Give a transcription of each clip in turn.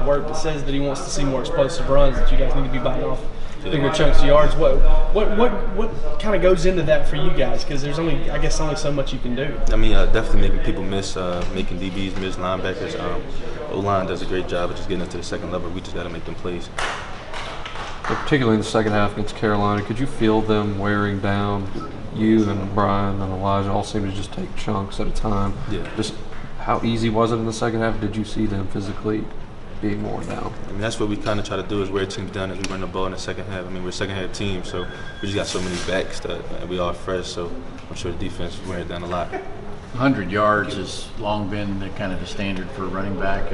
work that says that he wants to see more explosive runs, that you guys need to be biting off bigger chunks of yards. What kind of goes into that for you guys? Because there's only, I guess, only so much you can do. I mean, definitely making people miss, making DBs miss, linebackers. O-line does a great job of just getting us to the second level. We just got to make them plays. Particularly in the second half against Carolina, could you feel them wearing down? You and Brian and Elijah all seem to just take chunks at a time. Yeah. Just how easy was it in the second half? Did you see them physically being worn down? I mean, that's what we kind of try to do, is wear teams down as we run the ball in the second half. I mean, we're a second half team, so we just got so many backs that we all fresh, so I'm sure the defense is wearing it down a lot. 100 yards has long been the kind of the standard for a running back.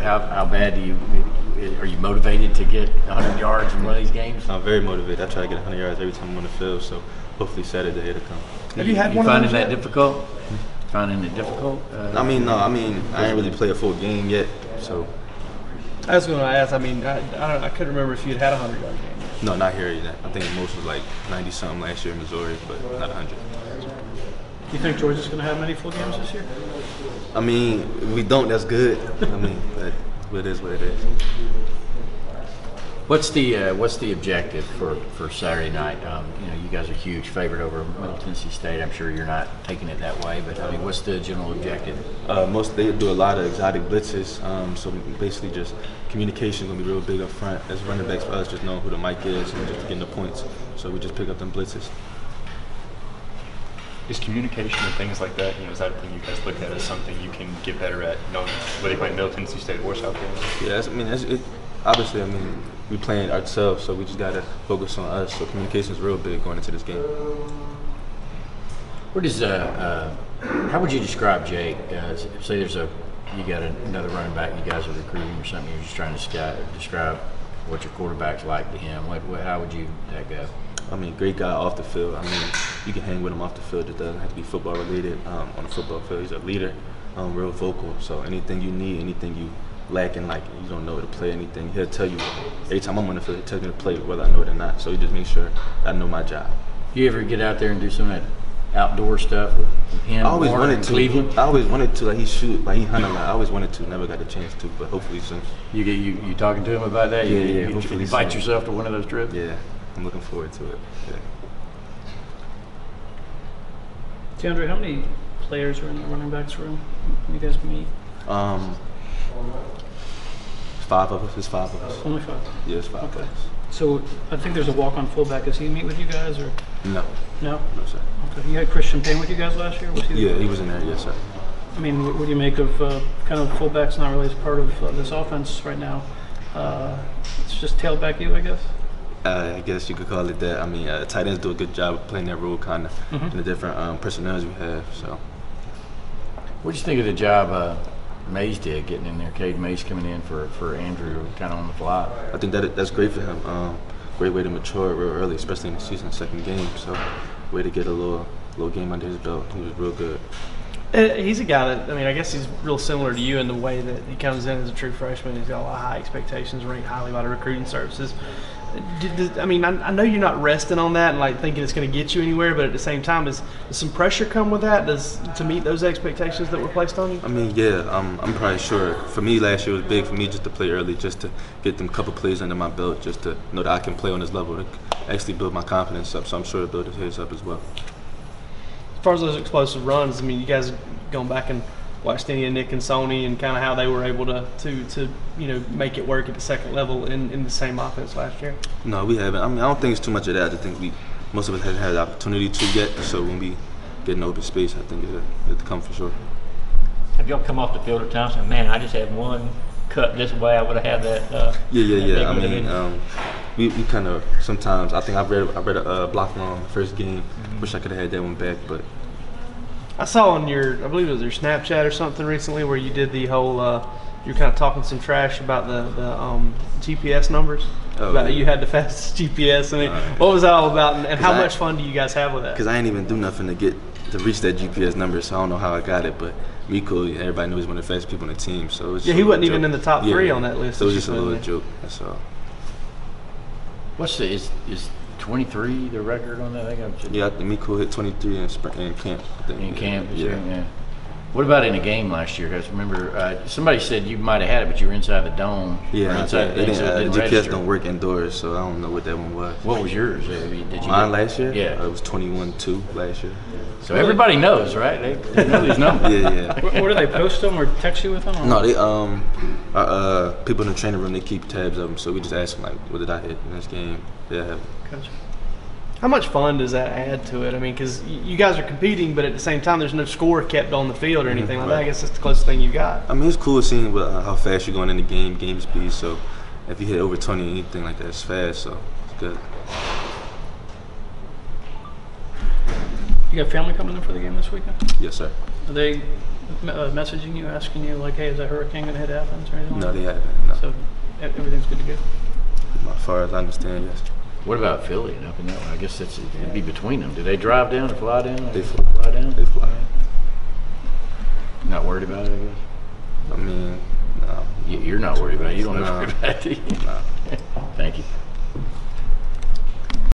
How bad are you motivated to get 100 yards in one of these games? I'm very motivated. I try to get 100 yards every time I'm on the field, so hopefully Saturday it'll come. Have you had you one finding of that difficult? Finding it difficult? I mean, no. I mean, I ain't really play a full game yet, so. I was going to ask. I mean, I couldn't remember if you'd had a 100-yard game. No, not here yet. I think the most was like 90-something last year in Missouri, but not 100. Do you think Georgia's going to have many full games this year? I mean, if we don't, that's good. I mean, but it is what it is. What's the objective for Saturday night? You know, you guys are a huge favorite over Middle Tennessee State. I'm sure you're not taking it that way, but I mean, what's the general objective? They do a lot of exotic blitzes, so basically just communication gonna be real big up front. As running backs for us, just knowing who the mic is and just getting the points. So we just pick up them blitzes. Is communication and things like that, you know, is that a thing you guys look at as something you can get better at, knowing whether they play Middle Tennessee State or South Carolina? Yeah, I mean, obviously, I mean, we playing ourselves, so we just gotta focus on us. So communication is real big going into this game. What is how would you describe Jake? Say you got another running back you guys are recruiting or something. You're just trying to describe what your quarterback's like to him. How would you that go? I mean, great guy off the field. I mean, you can hang with him off the field. It doesn't have to be football related. On the football field, he's a leader, real vocal. So anything you need, anything you lacking, like you don't know to play anything, he'll tell you. Every time I'm on the field, he'll tell me to play whether I know it or not. So he just makes sure I know my job. You ever get out there and do some of that outdoor stuff with him? I always wanted to. Cleveland? I always wanted to. Like he shoot, like he hunt a lot. I always wanted to. Never got the chance to, but hopefully soon. You talking to him about that? Yeah, You hopefully invite soon. yourself to one of those trips? Yeah, I'm looking forward to it. Yeah. DeAndre, how many players are in the running backs room when you guys meet? 5 of us. It's 5 of us. Only 5? Yeah, it's 5 of us. So I think there's a Walkon fullback. Does he meet with you guys or? No. No? No, sir. Okay. You had Christian Payne with you guys last year? Was he Yeah, he was in there. Yes, sir. I mean, what do you make of kind of fullbacks not really as part of this offense right now? It's just tailback you, I guess? I guess you could call it that. I mean, tight ends do a good job of playing that role, kind of, in the different personnel we have. So, What do you think of the job Mays did, getting in there? Cade Mays coming in for Andrew, kind of on the fly. I think that's great for him. Great way to mature real early, especially in the season's second game. So, way to get a little game under his belt. He was real good. He's a guy that, I mean, I guess he's real similar to you in the way that he comes in as a true freshman. He's got a lot of high expectations, ranked highly by the recruiting services. I mean, I know you're not resting on that and like thinking it's going to get you anywhere, but at the same time, does some pressure come with that? To meet those expectations that were placed on you? I mean, yeah, I'm probably sure. For me, last year was big for me just to play early, just to get them couple plays under my belt, just to know that I can play on this level, to actually build my confidence up. So I'm sure it'll build his up as well. As far as those explosive runs, I mean, you guys gone back and watched any of Nick and Sony and kind of how they were able to you know, make it work at the second level in the same offense last year? No, we haven't. I mean, I don't think it's too much of that. I think most of us haven't had the opportunity to yet. So when we get in open space, I think it'll come for sure. Have y'all come off the field at times and, man, I just had one cut this way, I would have had that. Yeah. I mean, we kind of sometimes. I think I read a block on the first game. Wish I could have had that one back, but. I saw on I believe it was your Snapchat or something recently where you did the whole, you were kind of talking some trash about the GPS numbers. You had the fastest GPS. I mean, what was that all about, and how much fun do you guys have with that? Because I ain't even do nothing to reach that GPS number, so I don't know how I got it, but Rico, everybody knows he's one of the fastest people on the team. So it was he wasn't even in the top 3 on that list. So it was just a little joke, that's all. What's is 23 the record on that? Yeah, I think Miko hit 23 in camp. I think. In camp, yeah. What about in a game last year, guys? Remember, somebody said you might have had it, but you were inside the dome. Yeah, or inside the thing, so it didn't GPS register. don't work indoors, so I don't know what that one was. What was yours? Did you Mine last year? Yeah. It was 21-2 last year. So everybody knows, right? They know these numbers. Yeah. Where do they post them or text you with them? Or? No, they people in the training room, they keep tabs of them, so we just ask them like, what did I hit in this game? Yeah. Gotcha. How much fun does that add to it? I mean, because you guys are competing, but at the same time, there's no score kept on the field or anything like that. I guess that's the closest thing you got. I mean, it's cool seeing how fast you're going in the game speed. So if you hit over 20 or anything like that, it's fast. So it's good. You got family coming in for the game this weekend? Yes, sir. Are they messaging you, asking you like, hey, is that hurricane going to hit Athens or anything? No, like they that? haven't. No. So everything's good to go. As far as I understand, yes. What about Philly and up in that one? I guess it'd be between them. Do they drive down or fly down? They fly. down? They fly. Not worried about it, I guess? I mean, no. You're not worried about it. You don't have to No. worry about it, do you? No.